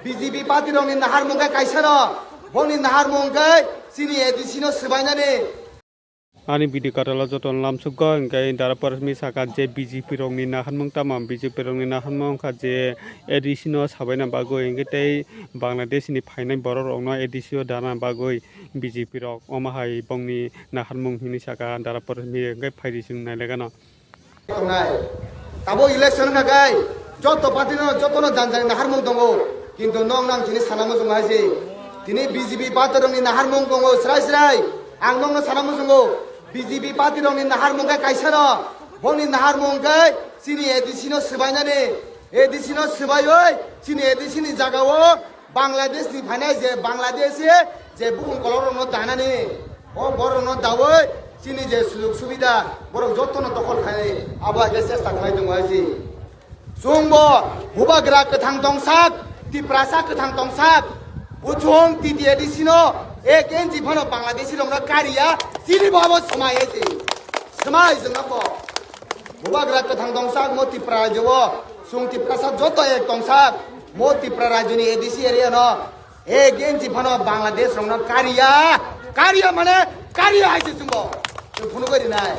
BJP party rong ni nahar mungkai kaisano boni nahar mungkai sini edisino sebainani ani bidi katala joton lamsukgo engkai darapar misaka je BJP rongni nahanmung tamam BJP rongni nahanmung kha je edisino sabaina bagoi engkai tei Bangladesh ni phainai borok rokno edisio dana bagoi BJP rok omahai bongni nahanmung hini saka darapar mi engkai phairi sing nailagano tabo election kagai joto party no joto no janjang naharmung dongo কিন্তু নং নাং তিনি সানামু জংহাইছে তিনি BJP party রংনি নাহারমুং দङो স্রাই স্রাই आं नंनो सानामु जंगो BJP party रंनि नाहारमुंगाय कायसानो बनि नाहारमुंगाय सिनि एडिसिनो सबायनानै एडिसिनो सबायै सिनि एडिसिनि जागाव बांलादेशनि फायनाय जे बांलादेशे जे बुहुम कलरनो दानानै ओ बरनो दावै सिनि जे सुजुग सुबिदा बर जतनो दखल खाय आबा जे चेष्टा खालाय दङायसि जोंबो हुबाग्रा गोथां दंसाक तिप्रासा गोथां दंसाक उछुं तिति एडिसिनो एक एनजी फनो बांलादेशी रंना कारिया सिनि बाबो समायेसि समाय जोंनाबो बुबाग्रा गोथां दंसाक मोतिप्रा राज्यो सुंति प्रसाद जतो एक दंसाक मोतिप्रा राज्यनि एडिसी एरिया न एक एनजी फनो बांलादेश रंना कारिया माने कारिया हाइसे जोंबो जों फनो गरि नाय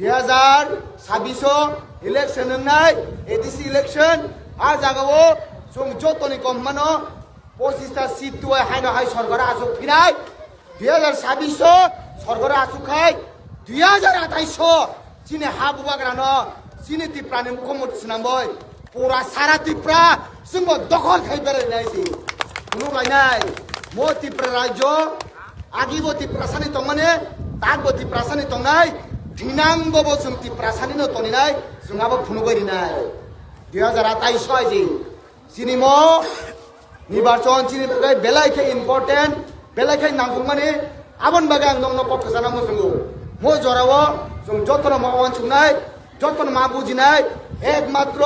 2026 इलेक्शन नंनाय एडिसी इलेक्शन आ जागावो जों जतोनि कममानो 25টা সিট তুই হাইনো হাই সরকারে আসুক ফিরাই 2026 সরকারে আসুক খাই 2028 চিনে হা বুবাগ্রানো চিনি তিপ্রানি মুখ্যমন্ত্রী সিনামবই পুরা সারা তিপ্রা जोंबो দখল খাই বেরাইনাইছি কোনো গাইনাই মো তিপ্রা রাজ্য আগিবো তিপ্রাসানি তংমানে তাগবো তিপ্রাসানি তংনাই ধিনাঙ্গবো जों তিপ্রাসানি ন তনিনাই जोंहाबो फुनु गरिनाय 2028 आइजि চিনিমো নির্বাচন চিনি বাগै बेलायखे इम्पोर्टेन्ट बेलायखे नांगौ माने आबन बागै आं नंनो पक्ष जाना मोसंगो मो जरावो जों जतन मावन सुनाय जतन मा बुजिनाय एकमात्र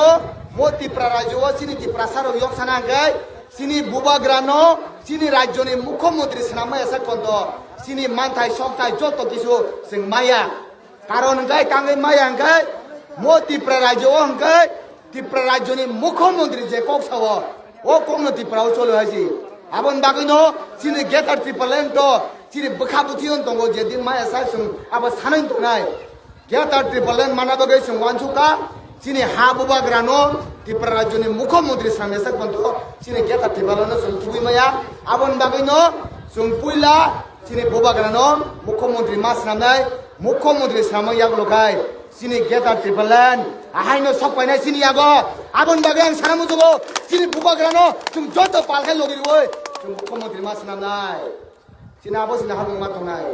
मोतिप्रा राज्यो चिनि तिप्रासारो यक्साना गाय चिनि बुबाग्रानो चिनि राज्यनि मुख्यमंत्री सनामा एसा कन्द चिनि मानथाय सकथाय जत किसु जों माया कारण गाय कांगै माया गाय मोतिप्रा राज्यो गाय तिप्रा राज्यनि मुख्यमंत्री जे कक्सावो ओ कोंनो तिप्राव चलो हासि आबन बागैनो चिनि गेटार ट्रिपलेन तो चिनि बखाबुथियन दंगो जे दिन माया सासुं आबा सानै दंनाय गेटार ट्रिपलेन माना बागै जों वानसुका चिनि हा बुबाग्रानो तिप्रा राज्यनि मुख्यमंत्री सामेसा कन्तो चिनि गेटार ट्रिपलेन जों तुबि माया आबन बागैनो जों पुइला चिनि बुबाग्रानो मुख्यमंत्री मास नामनाय मुख्यमंत्री सामा यागलखाय चिनि गेटार ट्रिपलेन आहायनो सकपायनाय चिनि यागो आबन बागै आं सानामु जगो चिनि बुबाग्रानो जों जत पालखाय लगिरवै जों मुख्यमंत्री मास नामनाय चिनि आबो चिनि हाबुं मा दंनाय